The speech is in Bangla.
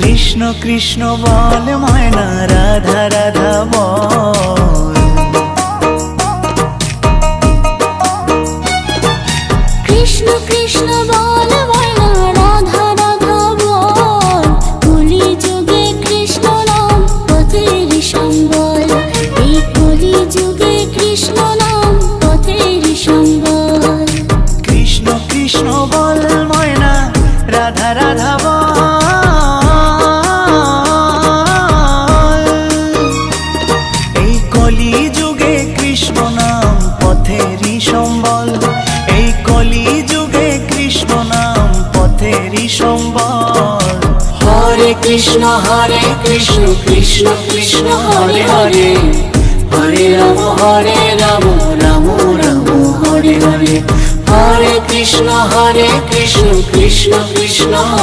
কৃষ্ণ কৃষ্ণ বল ময়না, রাধা রাধা বল। কৃষ্ণ কৃষ্ণ বল ময়না, রাধা রাধা বল। কলি যুগে কৃষ্ণ নাম পথের সম্বল, এই কলি যুগে কৃষ্ণ নাম পথের সম্বল। কৃষ্ণ কৃষ্ণ বল ময়না, রাধা রাধা বল। এই কলি যুগে কৃষ্ণ নাম পথেরই সম্বল, এই কলি যুগে কৃষ্ণ নাম পথেরই সম্বল। হরে কৃষ্ণ কৃষ্ণ কৃষ্ণ হরে হরে, হরে রাম রাম রাম হরে হরে। হরে কৃষ্ণ কৃষ্ণ কৃষ্ণ